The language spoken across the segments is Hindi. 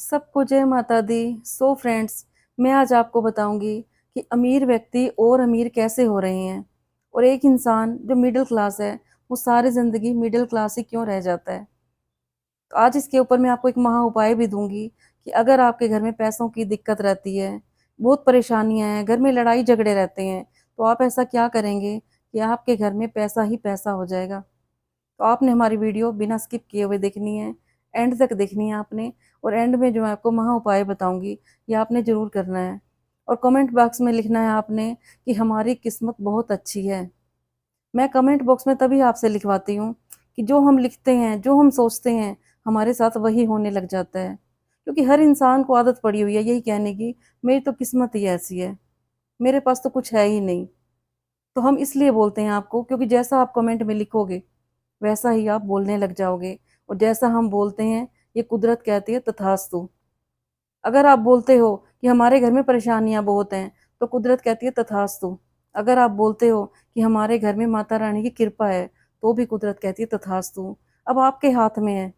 सबको जय माता दी। सो फ्रेंड्स, मैं आज आपको बताऊंगी कि अमीर व्यक्ति और अमीर कैसे हो रहे हैं और एक इंसान जो मिडिल क्लास है वो सारी ज़िंदगी मिडिल क्लास ही क्यों रह जाता है। तो आज इसके ऊपर मैं आपको एक महा उपाय भी दूंगी कि अगर आपके घर में पैसों की दिक्कत रहती है, बहुत परेशानियां हैं, घर में लड़ाई झगड़े रहते हैं, तो आप ऐसा क्या करेंगे कि आपके घर में पैसा ही पैसा हो जाएगा। तो आपने हमारी वीडियो बिना स्किप किए हुए देखनी है, एंड तक देखनी है आपने। और एंड में जो मैं आपको महा उपाय बताऊंगी ये आपने ज़रूर करना है। और कमेंट बॉक्स में लिखना है आपने कि हमारी किस्मत बहुत अच्छी है। मैं कमेंट बॉक्स में तभी आपसे लिखवाती हूँ कि जो हम लिखते हैं, जो हम सोचते हैं, हमारे साथ वही होने लग जाता है। क्योंकि हर इंसान को आदत पड़ी हुई है यही कहने की, मेरी तो किस्मत ही ऐसी है, मेरे पास तो कुछ है ही नहीं। तो हम इसलिए बोलते हैं आपको क्योंकि जैसा आप कमेंट में लिखोगे वैसा ही आप बोलने लग जाओगे। और जैसा हम बोलते हैं ये कुदरत कहती है तथास्तु। अगर आप बोलते हो कि हमारे घर में परेशानियां बहुत हैं तो कुदरत कहती है तथास्तु। अगर आप बोलते हो कि हमारे घर में माता रानी की कृपा है तो भी कुदरत कहती है तथास्तु। अब आपके हाथ में है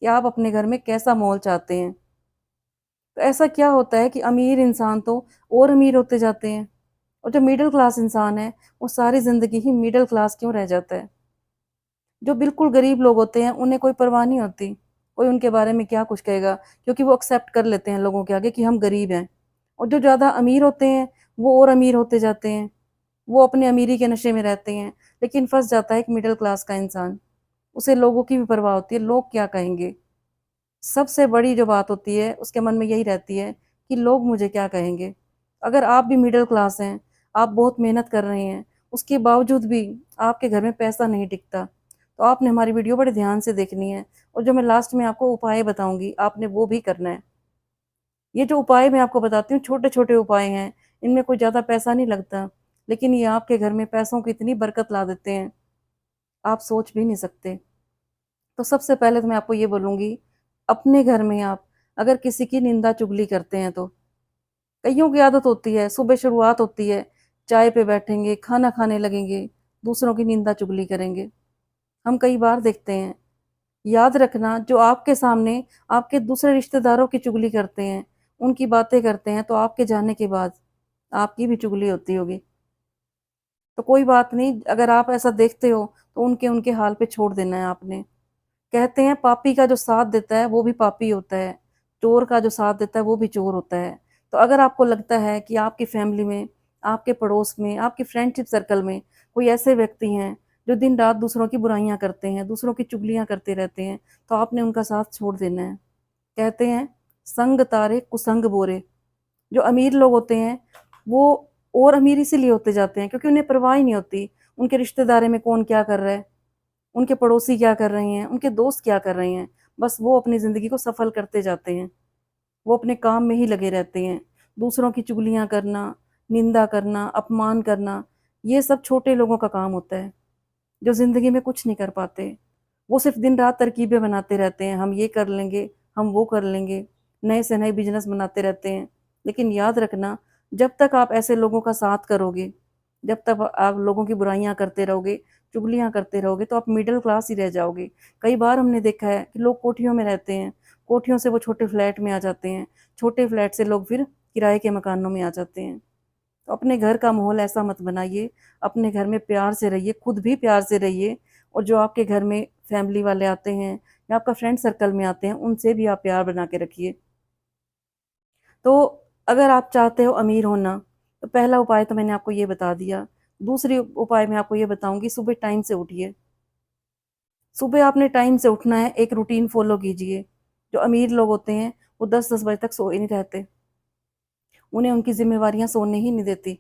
कि आप अपने घर में कैसा माहौल चाहते हैं। तो ऐसा क्या होता है कि अमीर इंसान तो और अमीर होते जाते हैं और जो मिडिल क्लास इंसान है वो सारी जिंदगी ही मिडिल क्लास क्यों रह जाता है। जो बिल्कुल गरीब लोग होते हैं उन्हें कोई परवाह नहीं होती, कोई उनके बारे में क्या कुछ कहेगा, क्योंकि वो एक्सेप्ट कर लेते हैं लोगों के आगे कि हम गरीब हैं। और जो ज़्यादा अमीर होते हैं वो और अमीर होते जाते हैं, वो अपने अमीरी के नशे में रहते हैं। लेकिन फंस जाता है एक मिडिल क्लास का इंसान, उसे लोगों की भी परवाह होती है, लोग क्या कहेंगे। सबसे बड़ी जो बात होती है उसके मन में यही रहती है कि लोग मुझे क्या कहेंगे। अगर आप भी मिडिल क्लास हैं, आप बहुत मेहनत कर रहे हैं, उसके बावजूद भी आपके घर में पैसा नहीं टिकता, तो आपने हमारी वीडियो बड़े ध्यान से देखनी है। और जो मैं लास्ट में आपको उपाय बताऊंगी आपने वो भी करना है। ये जो उपाय मैं आपको बताती हूँ छोटे छोटे उपाय हैं, इनमें कोई ज़्यादा पैसा नहीं लगता, लेकिन ये आपके घर में पैसों की इतनी बरकत ला देते हैं आप सोच भी नहीं सकते। तो सबसे पहले तो मैं आपको ये बोलूँगी, अपने घर में आप अगर किसी की निंदा चुगली करते हैं तो कईयों की आदत होती है, सुबह शुरुआत होती है, चाय पे बैठेंगे, खाना खाने लगेंगे, दूसरों की निंदा चुगली करेंगे। हम कई बार देखते हैं। याद रखना, जो आपके सामने आपके दूसरे रिश्तेदारों की चुगली करते हैं, उनकी बातें करते हैं, तो आपके जाने के बाद आपकी भी चुगली होती होगी। तो कोई बात नहीं, अगर आप ऐसा देखते हो तो उनके उनके हाल पे छोड़ देना है आपने। कहते हैं पापी का जो साथ देता है वो भी पापी होता है, चोर का जो साथ देता है वो भी चोर होता है। तो अगर आपको लगता है कि आपकी फैमिली में, आपके पड़ोस में, आपकी फ्रेंडशिप सर्कल में कोई ऐसे व्यक्ति हैं जो दिन रात दूसरों की बुराइयां करते हैं, दूसरों की चुगलियां करते रहते हैं, तो आपने उनका साथ छोड़ देना है। कहते हैं संग तारे कुसंग बोरे। जो अमीर लोग होते हैं वो और अमीर इसीलिए होते जाते हैं क्योंकि उन्हें परवाह ही नहीं होती उनके रिश्तेदारी में कौन क्या कर रहा है, उनके पड़ोसी क्या कर रहे हैं, उनके दोस्त क्या कर रहे हैं। बस वो अपनी ज़िंदगी को सफल करते जाते हैं, वो अपने काम में ही लगे रहते हैं। दूसरों की चुगलियां करना, निंदा करना, अपमान करना, ये सब छोटे लोगों का काम होता है जो ज़िंदगी में कुछ नहीं कर पाते। वो सिर्फ दिन रात तरकीबें बनाते रहते हैं, हम ये कर लेंगे, हम वो कर लेंगे, नए से नए बिजनेस बनाते रहते हैं। लेकिन याद रखना, जब तक आप ऐसे लोगों का साथ करोगे, जब तक आप लोगों की बुराइयां करते रहोगे, चुगलियां करते रहोगे, तो आप मिडिल क्लास ही रह जाओगे। कई बार हमने देखा है कि लोग कोठियों में रहते हैं, कोठियों से वो छोटे फ्लैट में आ जाते हैं, छोटे फ्लैट से लोग फिर किराए के मकानों में आ जाते हैं। तो अपने घर का माहौल ऐसा मत बनाइए, अपने घर में प्यार से रहिए, खुद भी प्यार से रहिए। और जो आपके घर में फैमिली वाले आते हैं या आपका फ्रेंड सर्कल में आते हैं उनसे भी आप प्यार बना के रखिए। तो अगर आप चाहते हो अमीर होना तो पहला उपाय तो मैंने आपको ये बता दिया। दूसरी उपाय मैं आपको ये बताऊंगी, सुबह टाइम से उठिए। सुबह आपने टाइम से उठना है, एक रूटीन फॉलो कीजिए। जो अमीर लोग होते हैं वो 10-10 बजे तक सोए नहीं रहते, उन्हें उनकी जिम्मेवारियां सोने ही नहीं देती।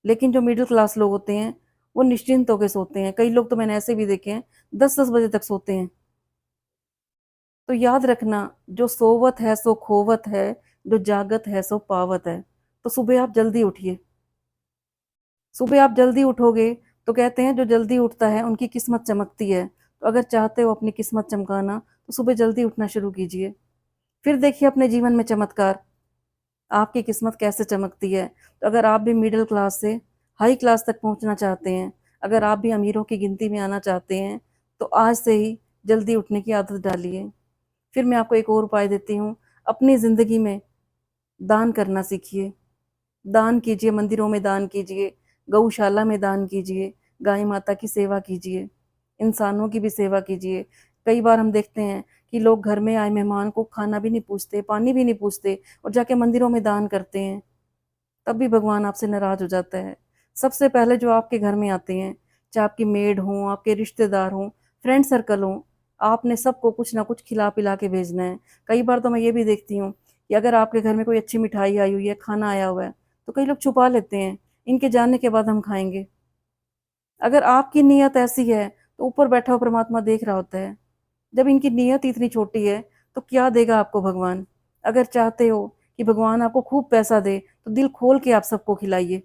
लेकिन जो मिडिल क्लास लोग होते हैं वो निश्चिंत होकर सोते हैं। कई लोग तो मैंने ऐसे भी देखे हैं 10-10 बजे तक सोते हैं। तो याद रखना, जो सोवत है सो खोवत है, जो जागत है सो पावत है। तो सुबह आप जल्दी उठिए। सुबह आप जल्दी उठोगे तो कहते हैं जो जल्दी उठता है उनकी किस्मत चमकती है। तो अगर चाहते हो अपनी किस्मत चमकाना तो सुबह जल्दी उठना शुरू कीजिए। फिर देखिए अपने जीवन में चमत्कार, आपकी किस्मत कैसे चमकती है। तो अगर आप भी मिडिल क्लास से हाई क्लास तक पहुंचना चाहते हैं, अगर आप भी अमीरों की गिनती में आना चाहते हैं, तो आज से ही जल्दी उठने की आदत डालिए। फिर मैं आपको एक और उपाय देती हूँ। अपनी ज़िंदगी में दान करना सीखिए। दान कीजिए, मंदिरों में दान कीजिए, गौशाला में दान कीजिए, गाय माता की सेवा कीजिए, इंसानों की भी सेवा कीजिए। कई बार हम देखते हैं कि लोग घर में आए मेहमान को खाना भी नहीं पूछते, पानी भी नहीं पूछते और जाके मंदिरों में दान करते हैं। तब भी भगवान आपसे नाराज़ हो जाता है। सबसे पहले जो आपके घर में आते हैं, चाहे आपकी मेड हों, आपके रिश्तेदार हों, फ्रेंड सर्कल हों, आपने सबको कुछ ना कुछ खिला-पिला के भेजना है। कई बार तो मैं ये भी देखती हूँ कि अगर आपके घर में कोई अच्छी मिठाई आई हुई है, खाना आया हुआ है, तो कई लोग छुपा लेते हैं, इनके जाने के बाद हम खाएँगे। अगर आपकी नीयत ऐसी है, तो ऊपर बैठा हुआ परमात्मा देख रहा होता है। जब इनकी नीयत इतनी छोटी है, तो क्या देगा आपको भगवान? अगर चाहते हो कि भगवान आपको खूब पैसा दे, तो दिल खोल के आप सबको खिलाइए।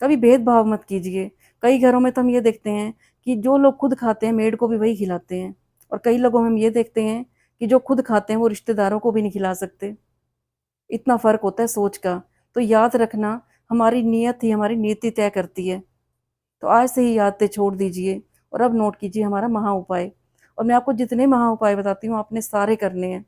कभी भेदभाव मत कीजिए। कई घरों में तो हम ये देखते हैं कि जो लोग खुद खाते हैं, मेड को भी वही खिलाते हैं और कई लोगों में हम ये देखते हैं कि जो खुद खाते हैं, वो रिश्तेदारों को भी नहीं खिला सकते। इतना फ़र्क होता है सोच का। तो याद रखना, हमारी नीयत ही हमारी नीति तय करती है। तो आज से ही आदतें छोड़ दीजिए और अब नोट कीजिए हमारा महा उपाय। और मैं आपको जितने महा उपाय बताती हूँ, आपने सारे करने हैं।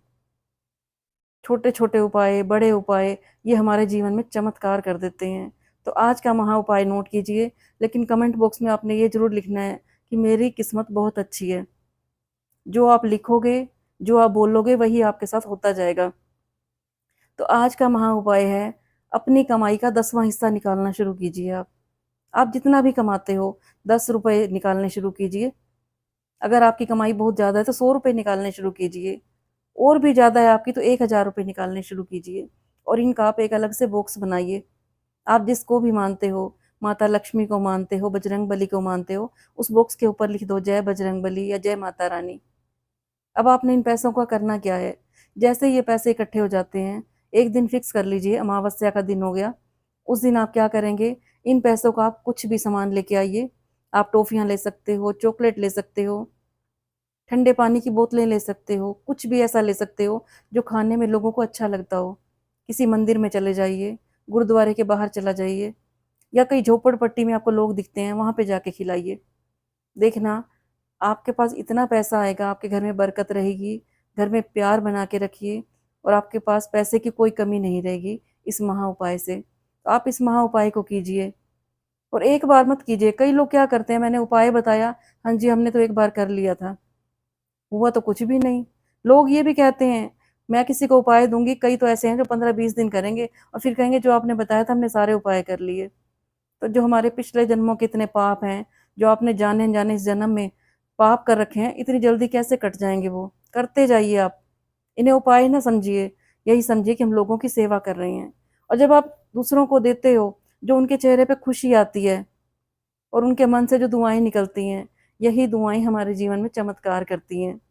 छोटे-छोटे उपाय, बड़े उपाय, ये हमारे जीवन में चमत्कार कर देते हैं। तो आज का महा उपाय नोट कीजिए, लेकिन कमेंट बॉक्स में आपने ये ज़रूर लिखना है कि मेरी किस्मत बहुत अच्छी है। जो आप लिखोगे, जो आप बोलोगे, वही आपके साथ होता जाएगा। तो आज का महा उपाय है, अपनी कमाई का 10वां हिस्सा निकालना शुरू कीजिए आप। आप जितना भी कमाते हो, ₹10 निकालने शुरू कीजिए। अगर आपकी कमाई बहुत ज़्यादा है, तो ₹100 निकालने शुरू कीजिए। और भी ज़्यादा है आपकी, तो ₹1000 निकालने शुरू कीजिए और इनका आप एक अलग से बॉक्स बनाइए। आप जिसको भी मानते हो, माता लक्ष्मी को मानते हो, बजरंगबली को मानते हो, उस बॉक्स के ऊपर लिख दो जय बजरंगबली या जय माता रानी। अब आपने इन पैसों का करना क्या है? जैसे ये पैसे इकट्ठे हो जाते हैं, एक दिन फिक्स कर लीजिए, अमावस्या का दिन हो गया, उस दिन आप क्या करेंगे, इन पैसों का आप कुछ भी सामान लेके आइए। आप टॉफ़ियाँ ले सकते हो, चॉकलेट ले सकते हो, ठंडे पानी की बोतलें ले सकते हो, कुछ भी ऐसा ले सकते हो जो खाने में लोगों को अच्छा लगता हो। किसी मंदिर में चले जाइए, गुरुद्वारे के बाहर चला जाइए या कहीं झोपड़पट्टी में आपको लोग दिखते हैं, वहाँ पे जाके खिलाइए। देखना, आपके पास इतना पैसा आएगा, आपके घर में बरकत रहेगी, घर में प्यार बना के रखिए और आपके पास पैसे की कोई कमी नहीं रहेगी इस महा उपाय से। तो आप इस महा उपाय को कीजिए और एक बार मत कीजिए। कई लोग क्या करते हैं, मैंने उपाय बताया, हाँ जी, हमने तो एक बार कर लिया था। हुआ तो कुछ भी नहीं। लोग ये भी कहते हैं, मैं किसी को उपाय दूँगी, कई तो ऐसे हैं जो 15-20 दिन करेंगे और फिर कहेंगे जो आपने बताया था हमने सारे उपाय कर लिए। तो जो हमारे पिछले जन्मों के इतने पाप हैं, जो आपने जाने-अनजाने इस जन्म में पाप कर रखे हैं, इतनी जल्दी कैसे कट जाएँगे वो? करते जाइए आप। इन्हें उपाय ना समझिए, यही समझिए कि हम लोगों की सेवा कर रहे हैं। और जब आप दूसरों को देते हो, जो उनके चेहरे पे खुशी आती है और उनके मन से जो दुआएँ निकलती हैं, यही दुआएँ हमारे जीवन में चमत्कार करती हैं।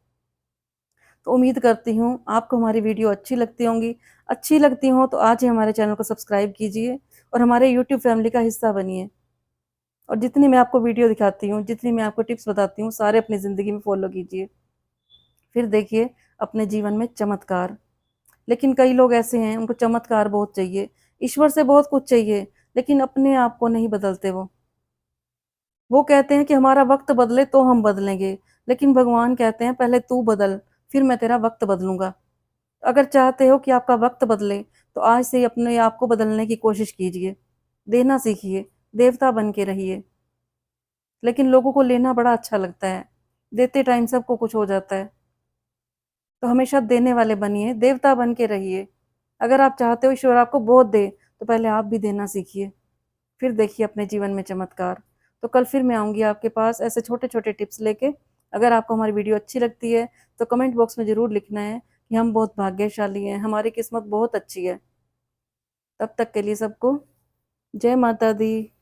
तो उम्मीद करती हूँ आपको हमारी वीडियो अच्छी लगती होंगी। अच्छी लगती हो तो आज ही हमारे चैनल को सब्सक्राइब कीजिए और हमारे यूट्यूब फैमिली का हिस्सा बनिए। और जितनी मैं आपको वीडियो दिखाती हूँ, जितनी मैं आपको टिप्स बताती हूँ, सारे अपनी ज़िंदगी में फ़ॉलो कीजिए। फिर देखिए अपने जीवन में चमत्कार। लेकिन कई लोग ऐसे हैं, उनको चमत्कार बहुत चाहिए, ईश्वर से बहुत कुछ चाहिए, लेकिन अपने आप को नहीं बदलते वो। वो कहते हैं कि हमारा वक़्त बदले तो हम बदलेंगे, लेकिन भगवान कहते हैं पहले तू बदल, फिर मैं तेरा वक़्त बदलूँगा। अगर चाहते हो कि आपका वक़्त बदले, तो आज से ही अपने आप को बदलने की कोशिश कीजिए। देना सीखिए, देवता बन के रहिए। लेकिन लोगों को लेना बड़ा अच्छा लगता है, देते टाइम सबको कुछ हो जाता है। तो हमेशा देने वाले बनिए, देवता बन के रहिए। अगर आप चाहते हो ईश्वर आपको बहुत दे, तो पहले आप भी देना सीखिए, फिर देखिए अपने जीवन में चमत्कार। तो कल फिर मैं आऊँगी आपके पास ऐसे छोटे-छोटे टिप्स लेके। अगर आपको हमारी वीडियो अच्छी लगती है, तो कमेंट बॉक्स में ज़रूर लिखना है कि हम बहुत भाग्यशाली हैं, हमारी किस्मत बहुत अच्छी है। तब तक के लिए सबको जय माता दी।